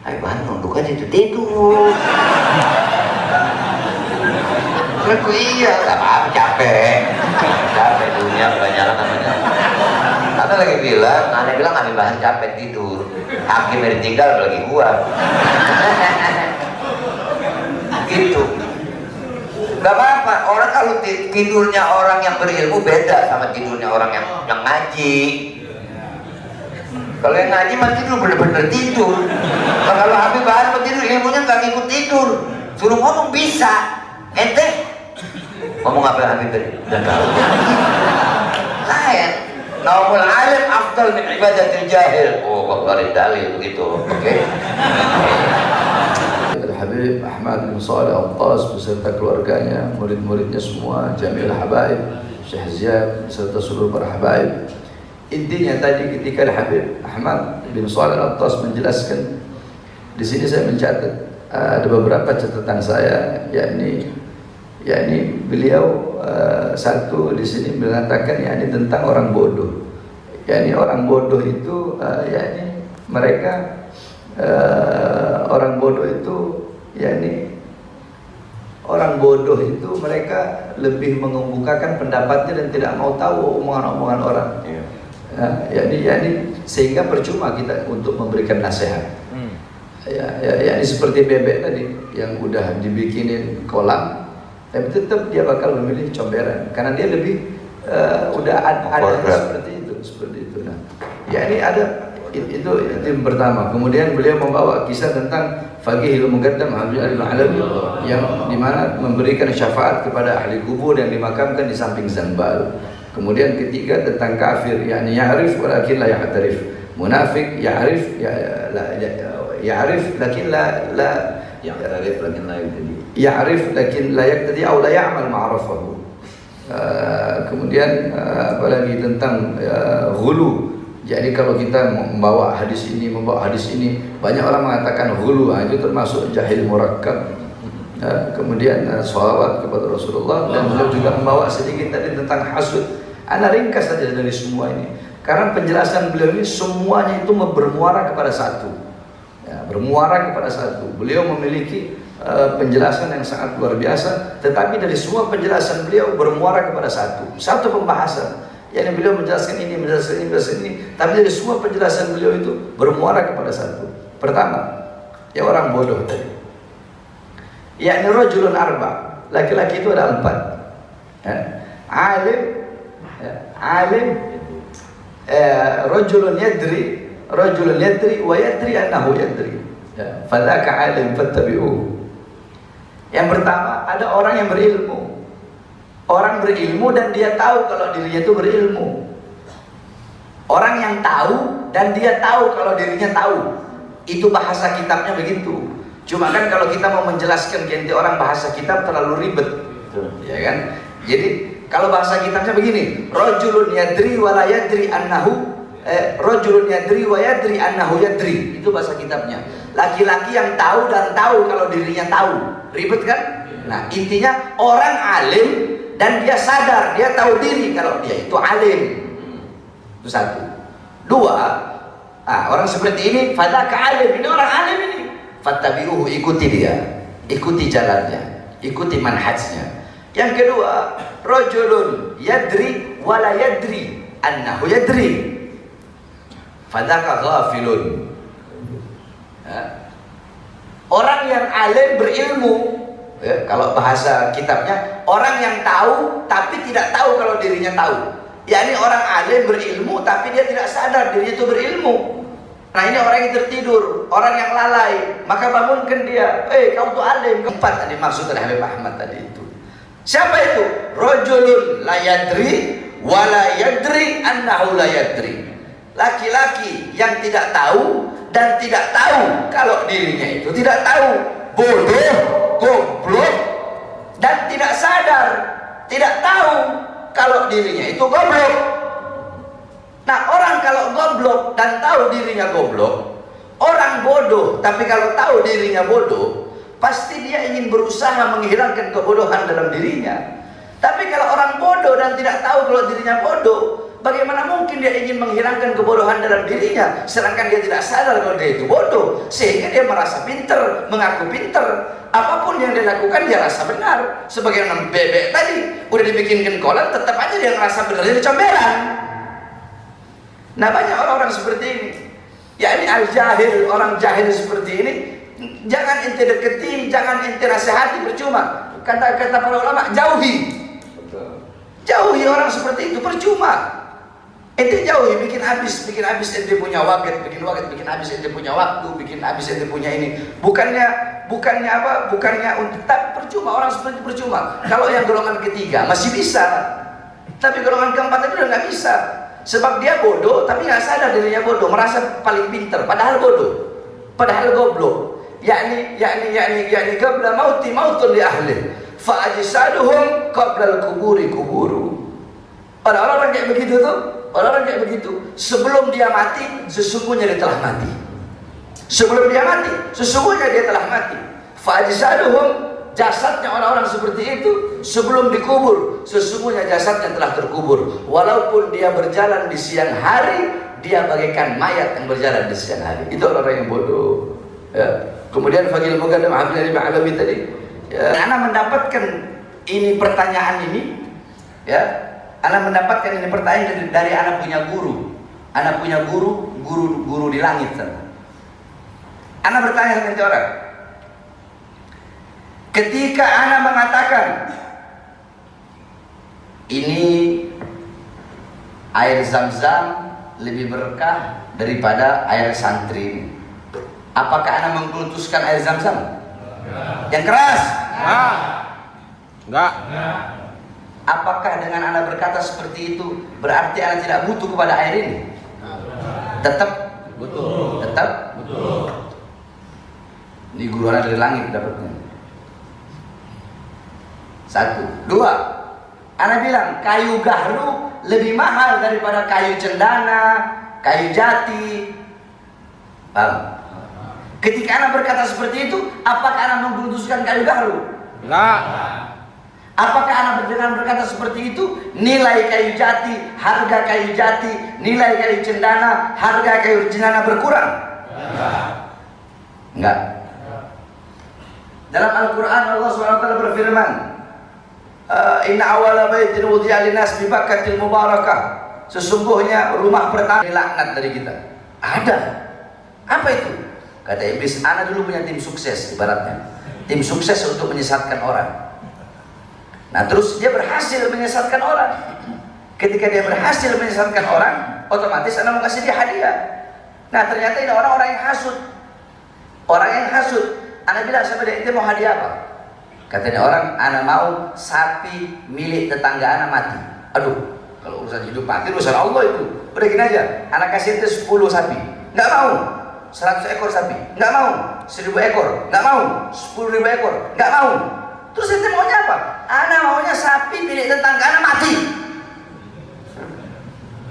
Ayo bangun, bukan itu tidur. Aku iya, gak apa-apa, capek dunia kebanyakan namanya. Anda lagi bilang, aneh bilang kami bahas capek tidur. Hakim yang ditinggal apalagi gua. Gitu. Gak apa-apa, orang kalau tidurnya orang yang berilmu beda sama tidurnya orang yang ngaji. Kalau yang ngaji mah tidur bener-bener tidur. Kalau Habib Bahar tidur ilmunya nggak ngikut tidur. Suruh ngomong bisa. Ente ngomong apa Habib tadi? Dan tahu. Lain. Naumul alim afdal min ibadatil jahil. Oh, kok dari dalil begitu. Oke. Habib Ahmad bin Shalih Al-Attas beserta keluarganya, murid-muridnya semua, Jamil Habaib, Syekh Ziyad beserta seluruh para habaib. Intinya tadi ketika Habib Ahmad bin Shalih Al-Attas menjelaskan, di sini saya mencatat ada beberapa catatan saya, yakni beliau satu di sini mengatakan yakni tentang orang bodoh. Yakni orang bodoh itu yakni mereka orang bodoh itu yakni orang bodoh itu mereka lebih mengemukakan pendapatnya dan tidak mau tahu omongan-omongan orang. Yani sehingga percuma kita untuk memberikan nasihat. Ya, seperti bebek tadi yang udah dibikinin kolam, tapi tetap dia bakal memilih comberan karena dia lebih udah ada seperti itu. Nah, ya ini ada itu yang pertama. Kemudian beliau membawa kisah tentang Faqihul Muqaddam Habib Al-Alawi yang dimana memberikan syafaat kepada ahli kubur yang dimakamkan di samping Zanbal. Kemudian ketiga tentang kafir, yakni ya'rif walakin la ya'tarif. Munafik ya'rif ya'rif lakin la ya'tarif lakin la yaqtadi. Ya'rif lakin la yaqtadi atau la ya'mal ma'rafahu. Kemudian apalagi tentang ghulu. Jadi kalau kita membawa hadis ini, banyak orang mengatakan ghulu, itu termasuk jahil murakkab. Kemudian sholawat kepada Rasulullah, dan beliau juga membawa sedikit tadi tentang hasud. Ana ringkas saja dari semua ini, karena penjelasan beliau ini semuanya itu bermuara kepada satu, bermuara kepada satu. Beliau memiliki penjelasan yang sangat luar biasa, tetapi dari semua penjelasan beliau bermuara kepada satu pembahasan. Yani beliau menjelaskan ini, menjelaskan ini, tapi dari semua penjelasan beliau itu bermuara kepada satu. Pertama, ya orang bodoh tadi. Yakni rajulun arba, laki-laki itu ada 4. Alim, rajulun yadri wa yadri annahu yadri. Fadzaka alim fattabi'uhu. Yang pertama, ada orang yang berilmu. Orang berilmu dan dia tahu kalau dirinya itu berilmu. Orang yang tahu dan dia tahu kalau dirinya tahu. Itu bahasa kitabnya begitu. Cuma kan kalau kita mau menjelaskan ke orang bahasa kitab terlalu ribet, ya kan? Jadi kalau bahasa kitabnya begini, rajulun yadri wa la yadri annahu rajulun yadri wa yadri annahu yadri. Itu bahasa kitabnya. Laki-laki yang tahu dan tahu kalau dirinya tahu. Ribet kan? Nah, intinya orang alim dan dia sadar, dia tahu diri kalau dia itu alim. Itu satu. Dua, orang seperti ini fadzaka alim, ini orang alim ini. Fattabi'uhu, ikuti dia, ikuti jalannya, ikuti manhajnya. Yang kedua, rajulun yadri wa la yadri annahu yadri. Fadzaka ghafilun. Orang yang alim berilmu, kalau bahasa kitabnya, orang yang tahu tapi tidak tahu kalau dirinya tahu. yakni orang alim berilmu tapi dia tidak sadar dirinya itu berilmu. Nah ini orang yang tertidur, orang yang lalai, maka bangunkan dia. Kau tuh alim. Keempat tadi maksud dari Habib Ahmad tadi itu. Siapa itu? Rajulun la yadri wa la yadri annahu la yadri. Laki-laki yang tidak tahu dan tidak tahu kalau dirinya itu tidak tahu. Bodoh, goblok, dan tidak sadar, tidak tahu kalau dirinya itu goblok. Nah, orang kalau goblok dan tahu dirinya goblok, orang bodoh tapi kalau tahu dirinya bodoh, pasti dia ingin berusaha menghilangkan kebodohan dalam dirinya. Tapi kalau orang bodoh dan tidak tahu kalau dirinya bodoh, Bagaimana mungkin dia ingin menghilangkan kebodohan dalam dirinya, sedangkan dia tidak sadar kalau dia itu bodoh, sehingga dia merasa pinter, mengaku pinter. Apapun yang dia lakukan dia rasa benar. Sebagaimana bebek tadi, udah dibikinkan kolam, tetap aja dia ngerasa benar, jadi comberan. Nah, banyak orang-orang seperti ini. Ya, ini al-jahil, orang jahil seperti ini. Jangan ente deketi, jangan ente nasihati, percuma. Kata para ulama, jauhi. Jauhi orang seperti itu, percuma. Ente jauhi, bikin habis ente punya waktu, bikin habis ente punya waktu, bikin habis ente punya ini. Bukannya untuk, tapi percuma, orang seperti itu percuma. Kalau yang golongan ketiga masih bisa, tapi golongan keempat itu udah nggak bisa. Sebab dia bodoh, tapi nggak sadar dirinya bodoh, merasa paling pintar, padahal bodoh, padahal goblok. Yakni qabla mautun li ahli, fa ajsaduhum qabla al-kuburi kuburu. Orang-orang kayak begitu tuh, orang-orang kayak begitu, sebelum dia mati, sesungguhnya dia telah mati. Sebelum dia mati, sesungguhnya dia telah mati. Fa ajsaduhum, jasadnya orang-orang seperti itu sebelum dikubur, sesungguhnya jasadnya telah terkubur. Walaupun dia berjalan di siang hari, dia bagaikan mayat yang berjalan di siang hari. Itu orang-orang yang bodoh. Ya. Kemudian Fagil Muqaddam Abdul Alawi tadi, ya, Ana mendapatkan ini pertanyaan ini, ya, Ana mendapatkan ini pertanyaan dari Ana punya guru. Ana punya guru di langit. Ana bertanya sama orang, ketika Ana mengatakan ini air Zam-Zam lebih berkah daripada air santri, apakah Ana mengkultuskan air Zam-Zam? Yang keras? Enggak. Apakah dengan Ana berkata seperti itu berarti Ana tidak butuh kepada air ini? Tetap butuh. Tetap butuh. Ini guru Ana dari langit dapatnya. Satu, dua, Ana bilang kayu gahru lebih mahal daripada kayu cendana, kayu jati. Paham? Ketika Ana berkata seperti itu, apakah Ana mengkultuskan kayu gahru? Enggak. Apakah Ana berkata seperti itu, nilai kayu jati, harga kayu jati, nilai kayu cendana, harga kayu cendana berkurang? Enggak. Dalam Al-Quran Allah SWT berfirman, Inna awala baitin wudi'a linas bi Bakkatil mubarakah. Sesungguhnya rumah pertama dilaknat dari kita. Ada. Apa itu? Kata iblis, Ana dulu punya tim sukses ibaratnya. Tim sukses untuk menyesatkan orang. Nah, terus dia berhasil menyesatkan orang. Ketika dia berhasil menyesatkan orang, otomatis Ana mau kasih dia hadiah. Nah, ternyata ini orang-orang yang hasud. Orang yang hasud. Ana bilang sama dia, "Ente mau hadiah apa?" Katanya orang, "Ana mau sapi milik tetangga Ana mati." Aduh, kalau urusan hidup mati urusan Allah itu. Udah gini aja, Ana kasih ente 10 sapi. Nggak mau. 100 ekor sapi. Nggak mau. 1000 ekor. Nggak mau. 10.000 ekor. Nggak mau. Terus ente maunya apa? Ana maunya sapi milik tetangga Ana mati.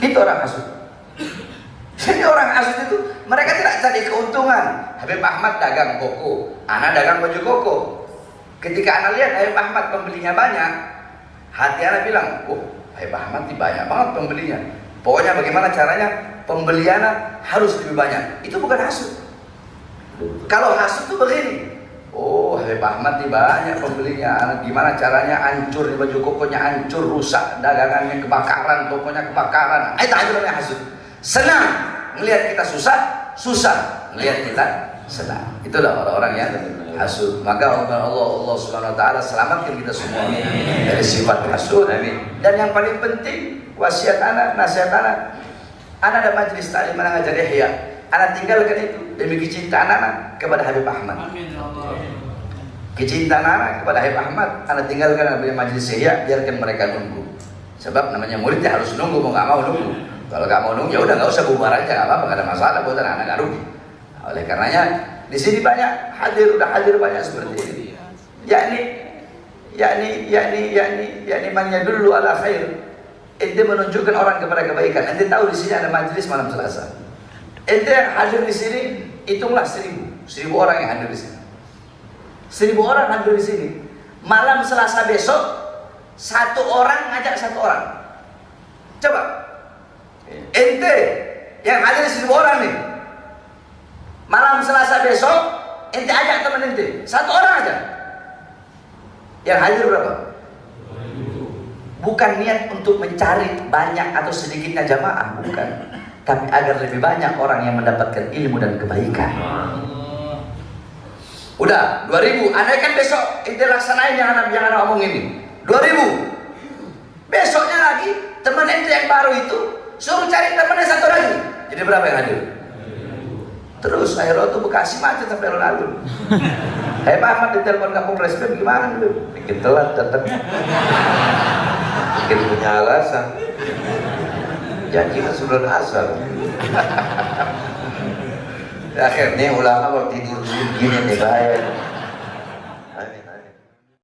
Itu orang hasud. Jadi orang hasud itu mereka tidak cari keuntungan. Habib Ahmad dagang koko, Ana dagang baju koko. Ketika Ana lihat Habib Ahmad pembelinya banyak, hati Ana bilang, "Oh, Habib Ahmad ini banyak banget pembelinya. Pokoknya bagaimana caranya pembeli Ana harus lebih banyak." Itu bukan hasud. Kalau hasud itu begini, "Oh, Habib Ahmad ini banyak pembelinya. Ana gimana caranya hancur di baju kokonya, hancur, rusak, dagangannya kebakaran, tokonya kebakaran." Itu aja namanya hasud. Senang melihat kita susah melihat kita senang. Itulah orang-orang yang hasud. Maka Allah Subhanahu wa taala selamatkan kita semua dari sifat hasud. Amin. Dan yang paling penting wasiat anak, nasihat anak. Anak ada majlis taklim mengajar Ihya. Anak tinggalkan itu demi kecintaan anak kepada Habib Ahmad. Amin ya Allah. Kecintaan anak kepada Habib Ahmad, anak tinggalkan demi majlis Ihya, biarkan mereka nunggu. Sebab namanya muridnya harus nunggu, mau nggak mau nunggu. Kalau nggak mau nunggu ya udah nggak usah bubar aja, nggak apa-apa, nggak ada masalah buat anak nggak rugi. Oleh karenanya di sini banyak udah hadir banyak seperti ini. yakni man yadullu ala khair. Ente menunjukkan orang kepada kebaikan. Ente tahu di sini ada majelis malam Selasa. Ente yang hadir di sini hitunglah 1000 orang yang hadir di sini. 1000 orang hadir di sini. Malam Selasa besok 1 orang ngajak 1 orang. Coba Ente yang hadir 1000 orang nih, malam Selasa besok, ente ajak teman ente, 1 orang aja. Yang hadir berapa? Bukan niat untuk mencari banyak atau sedikitnya jamaah, bukan. Tapi agar lebih banyak orang yang mendapatkan ilmu dan kebaikan. Udah 2000, andaikan besok ente laksanain yang anak omong ini 2000. Besoknya lagi teman ente yang baru itu suruh cari temannya 1 lagi. Jadi berapa yang hadir? Terus akhirnya tuh Bekasi macet sampai lalu. Pak Ahmad ditelepon kampung respon gimana dulu? Bikin telat datang. Bikin punya alasan. Janji kan sudah asal. Akhirnya ulama kalau tidur gini nih bahaya.